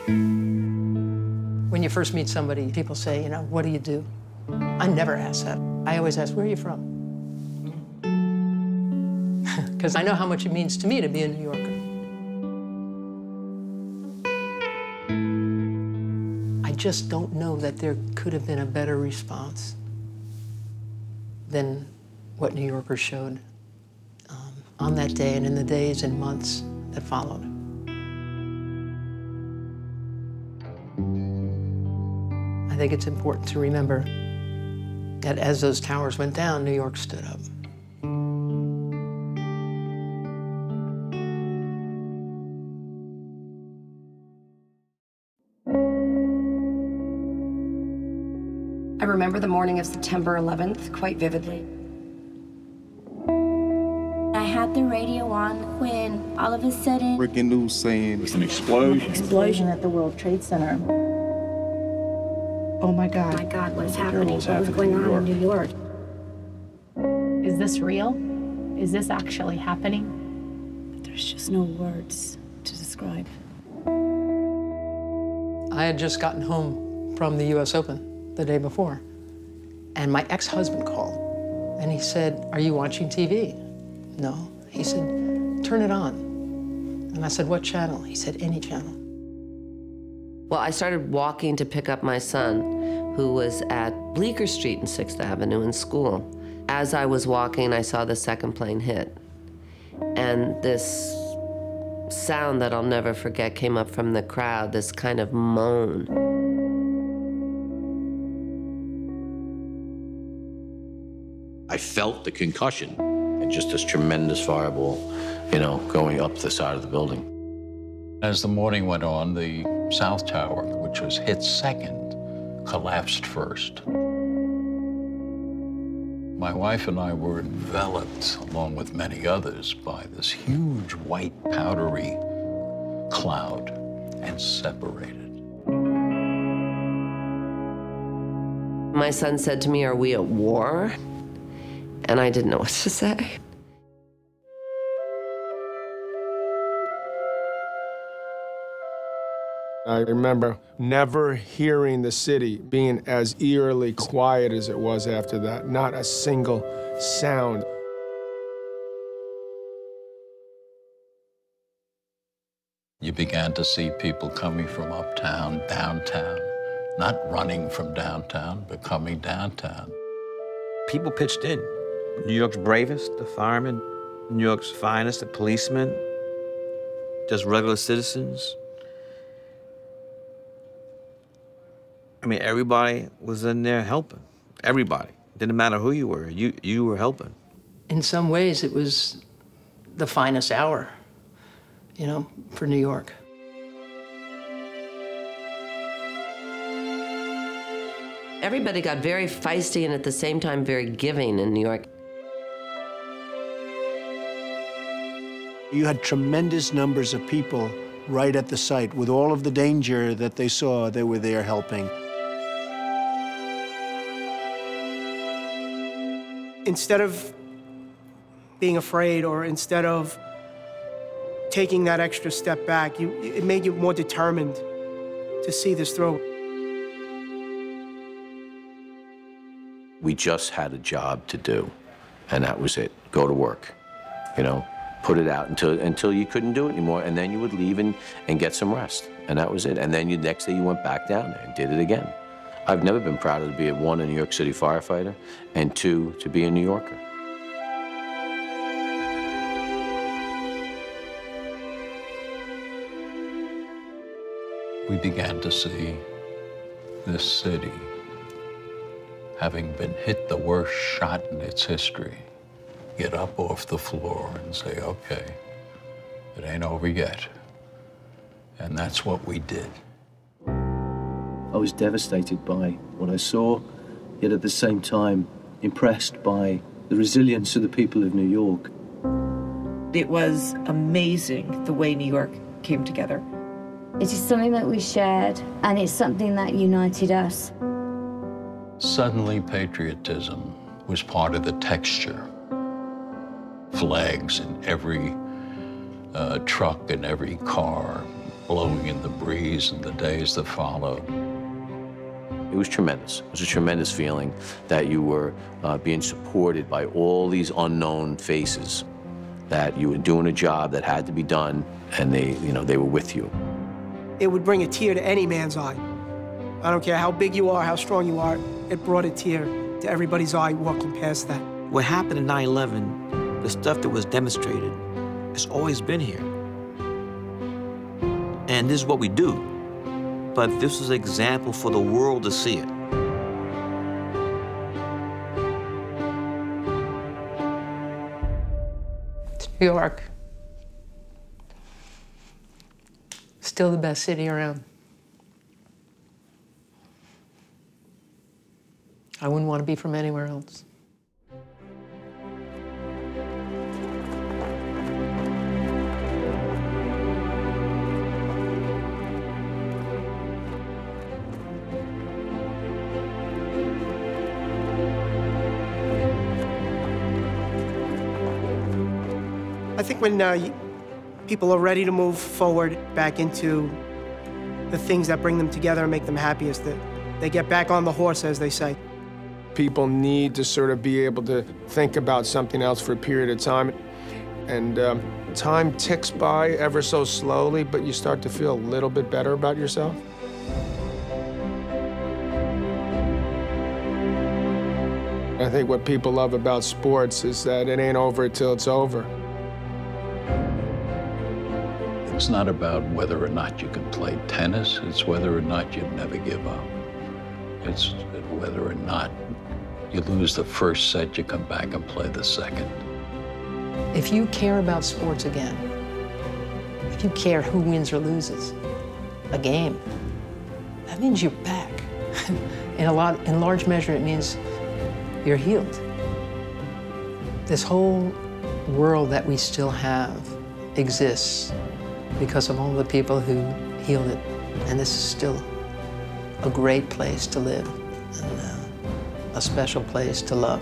When you first meet somebody, people say, you know, what do you do? I never ask that. I always ask, where are you from? Because I know how much it means to me to be a New Yorker. I just don't know that there could have been a better response than what New Yorkers showed on that day and in the days and months that followed. I think it's important to remember that as those towers went down, New York stood up. I remember the morning of September 11th quite vividly. I had the radio on when all of a sudden... Breaking news saying there's an explosion. Explosion at the World Trade Center. Oh my God. Oh my God, what's happening? What was going on in New York? Is this real? Is this actually happening? There's just no words to describe. I had just gotten home from the US Open the day before, and my ex-husband called, and he said, are you watching TV? No. He said, turn it on. And I said, what channel? He said, any channel. Well, I started walking to pick up my son, who was at Bleecker Street and 6th Avenue in school. As I was walking, I saw the second plane hit. And this sound that I'll never forget came up from the crowd, this kind of moan. I felt the concussion and just this tremendous fireball, you know, going up the side of the building. As the morning went on, the South Tower, which was hit second, collapsed first. My wife and I were enveloped, along with many others, by this huge white powdery cloud and separated. My son said to me, are we at war? And I didn't know what to say. I remember never hearing the city being as eerily quiet as it was after that. Not a single sound. You began to see people coming from uptown, downtown, not running from downtown, but coming downtown. People pitched in. New York's bravest, the firemen, New York's finest, the policemen, just regular citizens. I mean, everybody was in there helping. Everybody. Didn't matter who you were, you were helping. In some ways, it was the finest hour, you know, for New York. Everybody got very feisty and at the same time very giving in New York. You had tremendous numbers of people right at the site. With all of the danger that they saw, they were there helping. Instead of being afraid or instead of taking that extra step back, it made you more determined to see this through. We just had a job to do, and that was it. Go to work, you know, put it out until you couldn't do it anymore, and then you would leave and get some rest, and that was it. And then the next day you went back down there and did it again. I've never been prouder to be, one, a New York City firefighter, and two, to be a New Yorker. We began to see this city, having been hit the worst shot in its history, get up off the floor and say, okay, it ain't over yet. And that's what we did. I was devastated by what I saw, yet at the same time impressed by the resilience of the people of New York. It was amazing the way New York came together. It is something that we shared, and it's something that united us. Suddenly, patriotism was part of the texture. Flags in every truck and every car, blowing in the breeze in the days that followed. It was tremendous. It was a tremendous feeling that you were being supported by all these unknown faces, that you were doing a job that had to be done, and they were with you. It would bring a tear to any man's eye. I don't care how big you are, how strong you are, it brought a tear to everybody's eye walking past that. What happened in 9/11, the stuff that was demonstrated, it's always been here. And this is what we do. But this is an example for the world to see it. New York. Still the best city around. I wouldn't want to be from anywhere else. I think when people are ready to move forward back into the things that bring them together and make them happiest, that they get back on the horse, as they say. People need to sort of be able to think about something else for a period of time. And time ticks by ever so slowly, but you start to feel a little bit better about yourself. I think what people love about sports is that it ain't over till it's over. It's not about whether or not you can play tennis, it's whether or not you never give up. It's whether or not you lose the first set, you come back and play the second. If you care about sports again, if you care who wins or loses a game, that means you're back. In large measure, it means you're healed. This whole world that we still have exists because of all the people who healed it. And this is still a great place to live and a special place to love.